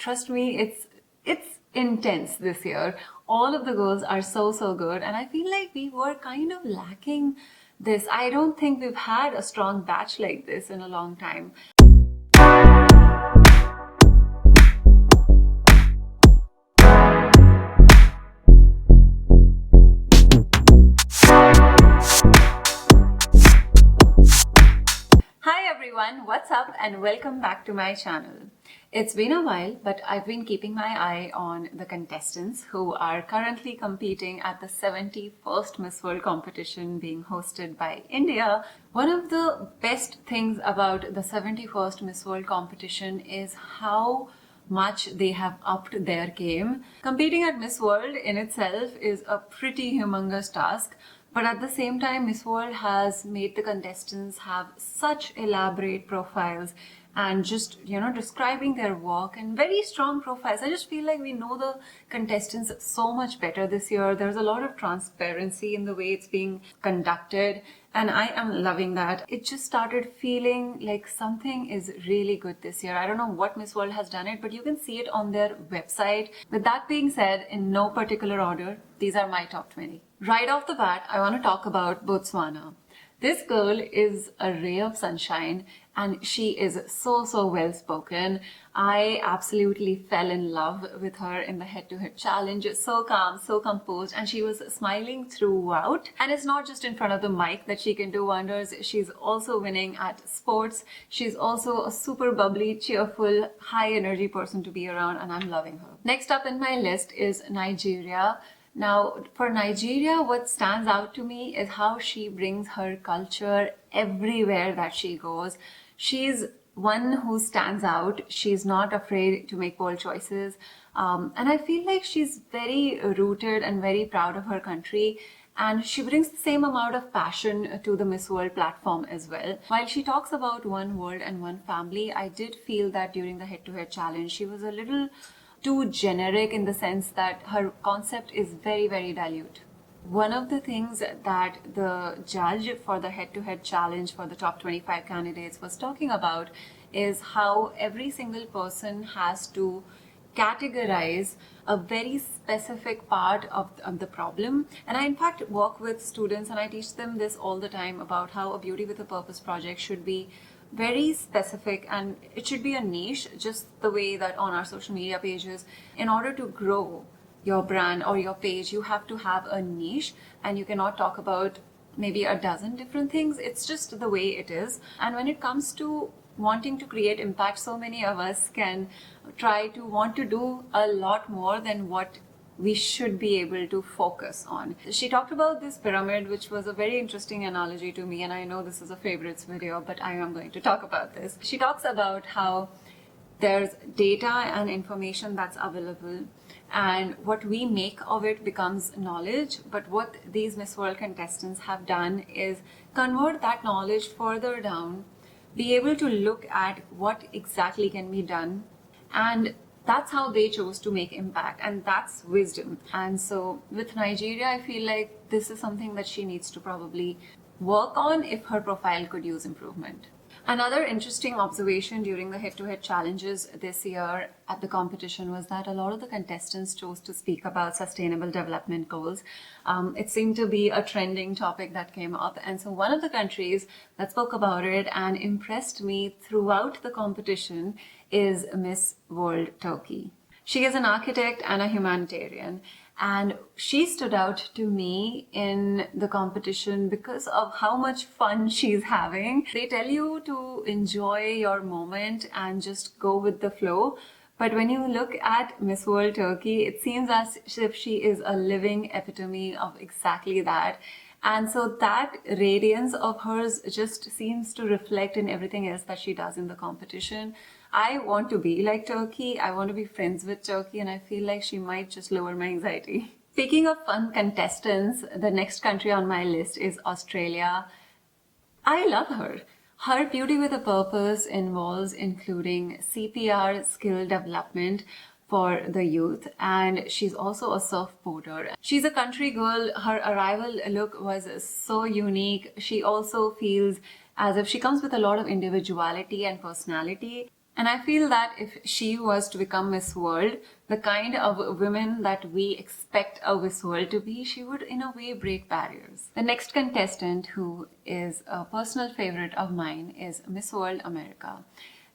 trust me, it's intense this year. All of the girls are so good, and I feel like we were kind of lacking this. I don't think we've had a strong batch like this in a long time. Hi everyone, what's up and welcome back to my channel. It's been a while, but I've been keeping my eye on the contestants who are currently competing at the 71st Miss World competition being hosted by India. One of the best things about the 71st Miss World competition is how much they have upped their game. Competing at Miss World in itself is a pretty humongous task. But at the same time, Miss World has made the contestants have such elaborate profiles and just, describing their work and very strong profiles. I just feel like we know the contestants so much better this year. There's a lot of transparency in the way it's being conducted, and I am loving that. It just started feeling like something is really good this year. I don't know what Miss World has done it, but you can see it on their website. With that being said, in no particular order, these are my top 20. Right off the bat, I want to talk about Botswana. This girl is a ray of sunshine and she is so well spoken. I absolutely fell in love with her in the head-to-head challenge. So calm, so composed, and she was smiling throughout. And it's not just in front of the mic that she can do wonders. She's also winning at sports. She's also a super bubbly, cheerful, high energy person to be around, and I'm loving her. Next up in my list is Nigeria. Now, for Nigeria, what stands out to me is how she brings her culture everywhere that she goes. She's one who stands out. She's not afraid to make bold choices. And I feel like she's very rooted and very proud of her country. And she brings the same amount of passion to the Miss World platform as well. While she talks about one world and one family, I did feel that during the head-to-head challenge, she was a little too generic in the sense that her concept is very dilute. One of the things that the judge for the head-to-head challenge for the top 25 candidates was talking about is how every single person has to categorize a very specific part of the problem. And I in fact work with students and I teach them this all the time about how a Beauty with a Purpose project should be very specific and it should be a niche, just the way that on our social media pages, in order to grow your brand or your page, you have to have a niche and you cannot talk about maybe a dozen different things. It's just the way it is. And when it comes to wanting to create impact, so many of us can try to want to do a lot more than what we should be able to focus on. She talked about this pyramid, which was a very interesting analogy to me, and I know this is a favorites video, but I am going to talk about this. She talks about how there's data and information that's available, and what we make of it becomes knowledge. But what these Miss World contestants have done is convert that knowledge further down, be able to look at what exactly can be done, and that's how they chose to make impact, and that's wisdom. And so with Nigeria, I feel like this is something that she needs to probably work on if her profile could use improvement. Another interesting observation during the head-to-head challenges this year at the competition was that a lot of the contestants chose to speak about sustainable development goals. It seemed to be a trending topic that came up, and so one of the countries that spoke about it and impressed me throughout the competition is Miss World Toki. She is an architect and a humanitarian, and she stood out to me in the competition because of how much fun she's having. They tell you to enjoy your moment and just go with the flow. But when you look at Miss World Turkey, it seems as if she is a living epitome of exactly that. And so that radiance of hers just seems to reflect in everything else that she does in the competition. I want to be like Turkey. I want to be friends with Turkey, and I feel like she might just lower my anxiety. Speaking of fun contestants, the next country on my list is Australia. I love her. Her Beauty with a Purpose involves including CPR skill development for the youth, and she's also a surfboarder. She's a country girl. Her arrival look was so unique. She also feels as if she comes with a lot of individuality and personality. And I feel that if she was to become Miss World, the kind of women that we expect a Miss World to be, she would in a way break barriers. The next contestant, who is a personal favorite of mine, is Miss World America.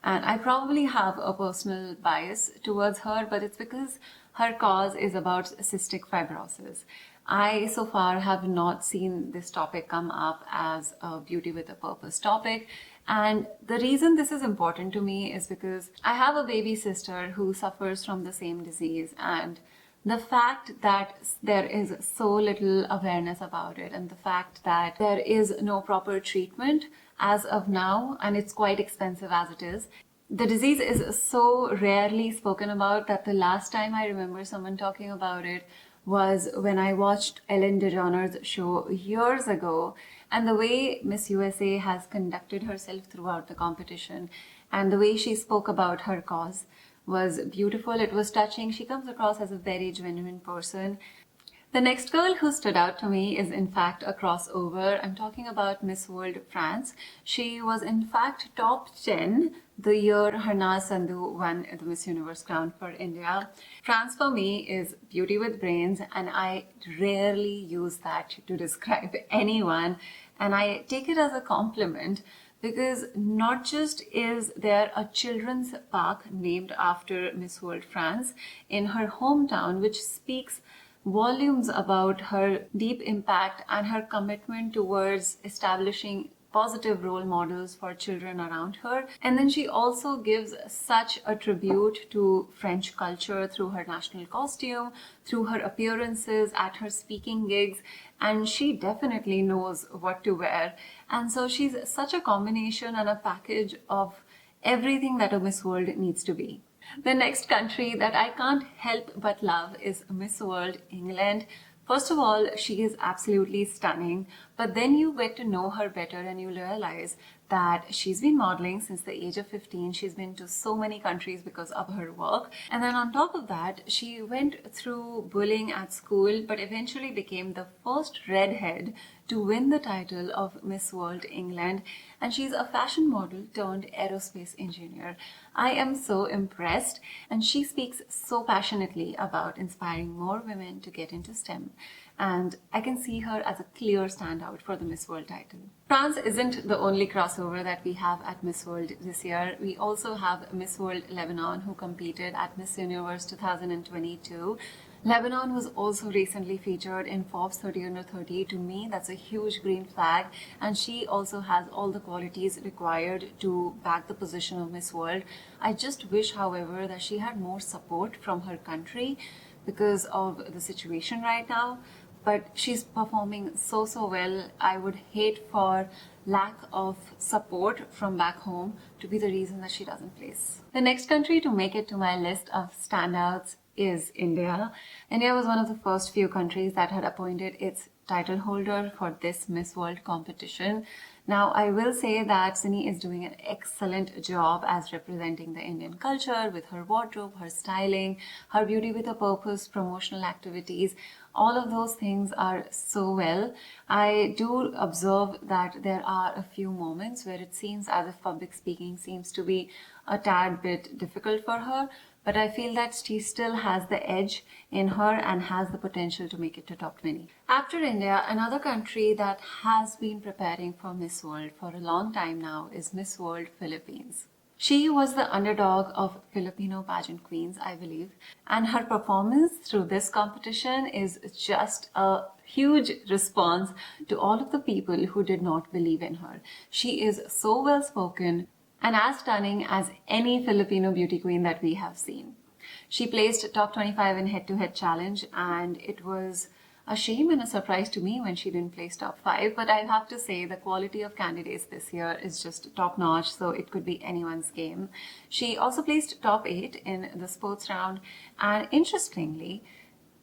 And I probably have a personal bias towards her, but it's because her cause is about cystic fibrosis. I so far have not seen this topic come up as a beauty with a purpose topic. And the reason this is important to me is because I have a baby sister who suffers from the same disease, and the fact that there is so little awareness about it, and the fact that there is no proper treatment as of now, and it's quite expensive as it is. The disease is so rarely spoken about that the last time I remember someone talking about it was when I watched Ellen DeGeneres' show years ago, and the way Miss USA has conducted herself throughout the competition and the way she spoke about her cause was beautiful. It was touching. She comes across as a very genuine person. The next girl who stood out to me is in fact a crossover. I'm talking about Miss World France. She was in fact top 10 the year Harnaz Sandhu won the Miss Universe crown for India. France for me is beauty with brains, and I rarely use that to describe anyone, and I take it as a compliment. Because not just is there a children's park named after Miss World France in her hometown, which speaks volumes about her deep impact and her commitment towards establishing positive role models for children around her. And then she also gives such a tribute to French culture through her national costume, through her appearances at her speaking gigs, and she definitely knows what to wear. And so she's such a combination and a package of everything that a Miss World needs to be. The next country that I can't help but love is Miss World England. First of all, she is absolutely stunning, but then you get to know her better and you realize that she's been modeling since the age of 15. She's been to so many countries because of her work. And then on top of that, she went through bullying at school, but eventually became the first redhead to win the title of Miss World England. And she's a fashion model turned aerospace engineer. I am so impressed, and she speaks so passionately about inspiring more women to get into STEM. And I can see her as a clear standout for the Miss World title. France isn't the only crossover that we have at Miss World this year. We also have Miss World Lebanon, who competed at Miss Universe 2022. Lebanon was also recently featured in Forbes 30 Under 30. To me, that's a huge green flag, and she also has all the qualities required to back the position of Miss World. I just wish, however, that she had more support from her country because of the situation right now. But she's performing so well. I would hate for lack of support from back home to be the reason that she doesn't place. The next country to make it to my list of standouts is India. India was one of the first few countries that had appointed its title holder for this Miss World competition. Now, I will say that Sini is doing an excellent job as representing the Indian culture with her wardrobe, her styling, her beauty with a purpose, promotional activities. All of those things are so well. I do observe that there are a few moments where it seems as if public speaking seems to be a tad bit difficult for her, but I feel that she still has the edge in her and has the potential to make it to top 20. After India, another country that has been preparing for Miss World for a long time now is Miss World Philippines. She was the underdog of Filipino pageant queens, I believe, and her performance through this competition is just a huge response to all of the people who did not believe in her. She is so well spoken and as stunning as any Filipino beauty queen that we have seen. She placed top 25 in head-to-head challenge, and it was a shame and a surprise to me when she didn't place top 5, but I have to say the quality of candidates this year is just top-notch, so it could be anyone's game. She also placed top 8 in the sports round, and interestingly,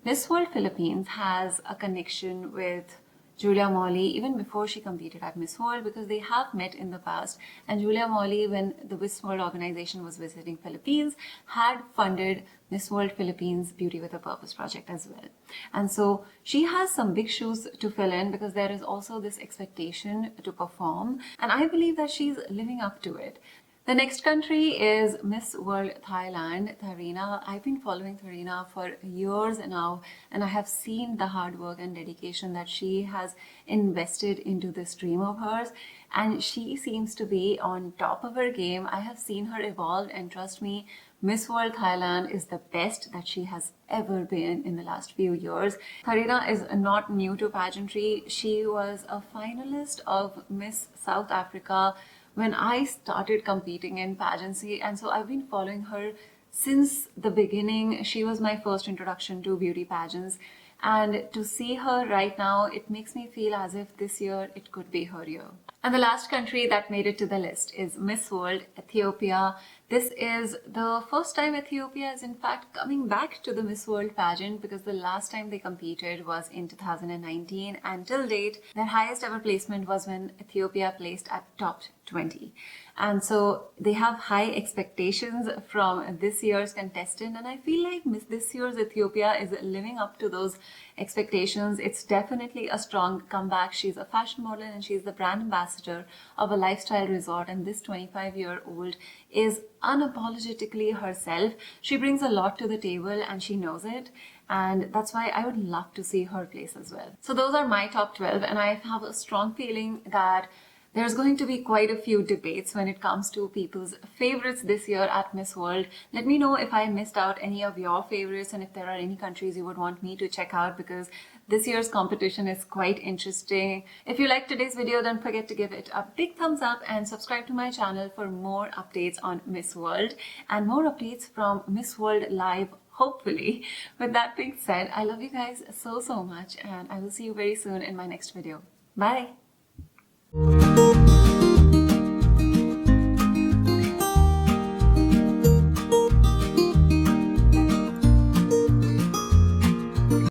Miss World Philippines has a connection with Julia Molly even before she competed at Miss World, because they have met in the past, and Julia Molly, when the Miss World organization was visiting Philippines, had funded Miss World Philippines Beauty with a Purpose project as well. And so she has some big shoes to fill in, because there is also this expectation to perform, and I believe that she's living up to it. The next country is Miss World Thailand, Tharina. I've been following Tharina for years now, and I have seen the hard work and dedication that she has invested into this dream of hers. And she seems to be on top of her game. I have seen her evolve, and trust me, Miss World Thailand is the best that she has ever been in the last few years. Tharina is not new to pageantry. She was a finalist of Miss South Africa when I started competing in pageantry, and so I've been following her since the beginning. She was my first introduction to beauty pageants, and to see her right now, it makes me feel as if this year it could be her year. And the last country that made it to the list is Miss World Ethiopia. This is the first time Ethiopia is in fact coming back to the Miss World pageant, because the last time they competed was in 2019, and till date their highest ever placement was when Ethiopia placed at top 20. And so they have high expectations from this year's contestant, and I feel like this year's Ethiopia is living up to those expectations. It's definitely a strong comeback. She's a fashion model and she's the brand ambassador of a lifestyle resort, and this 25-year-old is unapologetically herself. She brings a lot to the table and she knows it, and that's why I would love to see her place as well. So those are my top 12, and I have a strong feeling that there's going to be quite a few debates when it comes to people's favorites this year at Miss World. Let me know if I missed out any of your favorites, and if there are any countries you would want me to check out, because this year's competition is quite interesting. If you liked today's video, don't forget to give it a big thumbs up and subscribe to my channel for more updates on Miss World and more updates from Miss World Live, hopefully. With that being said, I love you guys so much, and I will see you very soon in my next video. Bye!